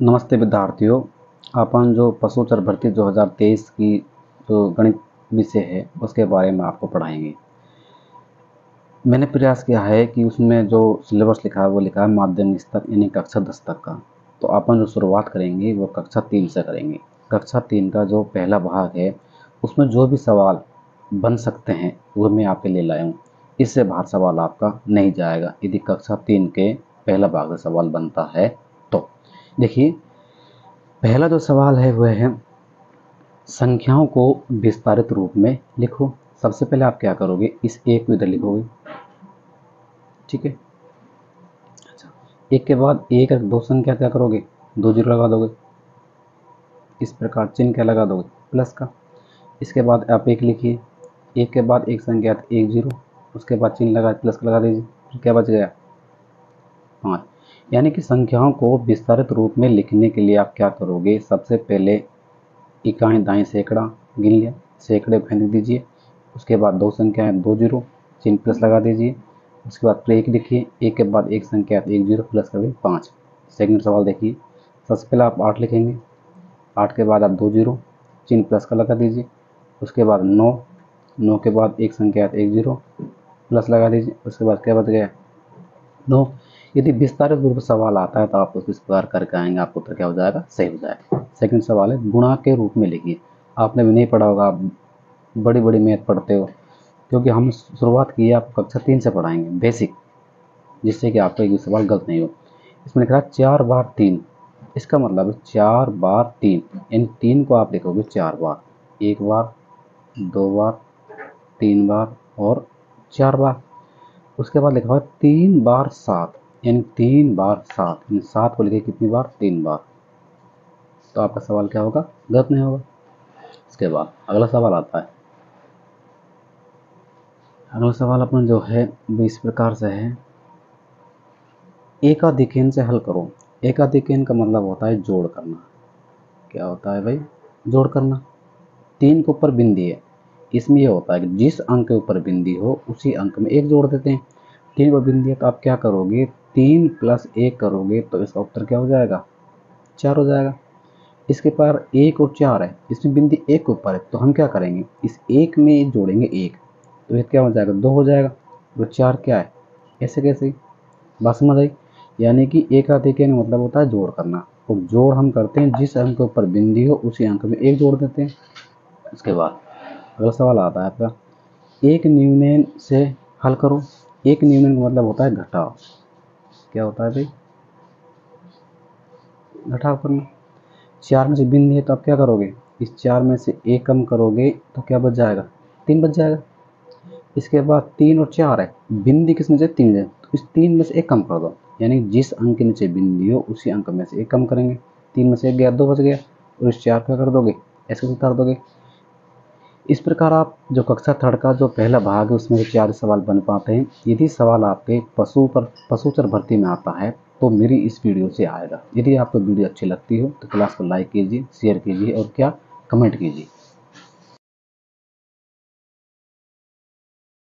नमस्ते विद्यार्थियों। अपन जो पशु चर भर्ती 2023 की जो गणित विषय है उसके बारे में आपको पढ़ाएंगे। मैंने प्रयास किया है कि उसमें जो सिलेबस लिखा है वो लिखा है माध्यमिक स्तर यानी कक्षा 10 तक का। तो अपन जो शुरुआत करेंगे वो कक्षा 3 से करेंगे। कक्षा 3 का जो पहला भाग है उसमें जो भी सवाल बन सकते हैं वो मैं आपके लिए लाया हूँ। इससे बाहर सवाल आपका नहीं जाएगा यदि कक्षा 3 के पहला भाग से सवाल बनता है तो। देखिए, पहला जो सवाल है वह है संख्याओं को विस्तारित रूप में लिखो। सबसे पहले आप क्या करोगे, इस एक को इधर लिखोगे, ठीक है। अच्छा, एक के बाद एक दो संख्या क्या करोगे, 2 जीरो लगा दोगे, इस प्रकार चिन्ह क्या लगा दोगे, प्लस का। इसके बाद आप एक लिखिए, एक के बाद एक संख्या 1 जीरो, उसके बाद चिन्ह लगा प्लस का लगा दीजिए, फिर क्या बच गया 5। यानी कि संख्याओं को विस्तारित रूप में लिखने के लिए आप क्या करोगे, सबसे पहले इकाई दाएं सैकड़ा गिन लिया, सैकड़े फेंक दीजिए। उसके बाद दो संख्याएं 2 जीरो, चिन्ह प्लस लगा दीजिए। उसके बाद फिर एक लिखिए, एक के बाद एक संख्या 1 जीरो प्लस कर 5। सेकंड सवाल देखिए, सबसे पहले आप 8 लिखेंगे, 8 के बाद आप 2 जीरो, चिन्ह प्लस का लगा दीजिए। उसके बाद 9, 9 के बाद एक संख्या 1 जीरो प्लस लगा दीजिए। उसके बाद क्या बच गया 9। यदि विस्तारित रूप से सवाल आता है तो आप उसको इस प्रकार करके आएंगे, आपको उत्तर क्या हो जाएगा, सही हो जाएगा। सेकंड सवाल है गुणा के रूप में लिखिए। आपने भी नहीं पढ़ा होगा, आप बड़ी बड़ी मैथ पढ़ते हो, क्योंकि हम शुरुआत की है आपको कक्षा 3 से पढ़ाएंगे बेसिक, जिससे कि आपका एक भी सवाल गलत नहीं हो। इसमें लिख रहा है 4 बार 3, इसका मतलब है 4 बार 3, यानी 3 को आप लिखोगे 4 बार, 1 बार 2 बार 3 बार और 4 बार। उसके बाद लिखा हुआ 3 बार 7, यानी 3 बार 7, यानी 7 को लिखे कितनी बार, 3 बार। तो आपका सवाल क्या होगा, गलत नहीं होगा। इसके बाद अगला सवाल आता है। अगला सवाल अपन जो है वो इस प्रकार से है, एकाधिकन से हल करो। एकाधिकन का मतलब होता है जोड़ करना। क्या होता है भाई, जोड़ करना। 3 के ऊपर बिंदी है, इसमें यह होता है कि जिस अंक के ऊपर बिंदी हो उसी अंक में एक जोड़ देते हैं। 3 पर बिंदी है तो आप क्या करोगे, 3 + 1 करोगे तो इसका उत्तर क्या हो जाएगा, 4 हो जाएगा। इसके पार 1 और 4 है, इसमें बिंदी 1 के ऊपर है तो हम क्या करेंगे, इस 1 में जोड़ेंगे 1, तो ये क्या हो जाएगा, 2 हो जाएगा। तो 4 क्या है, ऐसे कैसे, बात समझ आई। यानी कि एकाधिकन का मतलब होता है जोड़ करना, और जोड़ हम करते हैं जिस अंक के ऊपर बिंदी हो उसी अंक में एक जोड़ देते हैं। उसके बाद अगला सवाल आता है आपका, एक न्यूनन से हल करो। एक न्यूनन का मतलब होता है घटाव। क्या होता है भाई, घटाव करना। 4 में से बिंदी है तो आप क्या करोगे, इस 4 में से 1 कम करोगे तो क्या बच जाएगा, 3 बच जाएगा। इसके बाद 3 और 4 है, बिंदी किस में से, 3 है, तो इस 3 में से 1 कम कर दो, यानी जिस अंक के नीचे बिंदी हो उसी अंक में से 1 कम करेंगे। 3 में से 1 गया, 2 बच गया, और इस 4 क्या कर दोगे, ऐसे उतार दोगे। इस प्रकार आप जो कक्षा 3 का जो पहला भाग है उसमें 4 सवाल बन पाते हैं। यदि सवाल आपके पशुचर भर्ती में आता है तो मेरी इस वीडियो से आएगा। यदि आपको वीडियो अच्छी लगती हो तो क्लास को लाइक कीजिए, शेयर कीजिए और क्या, कमेंट कीजिए।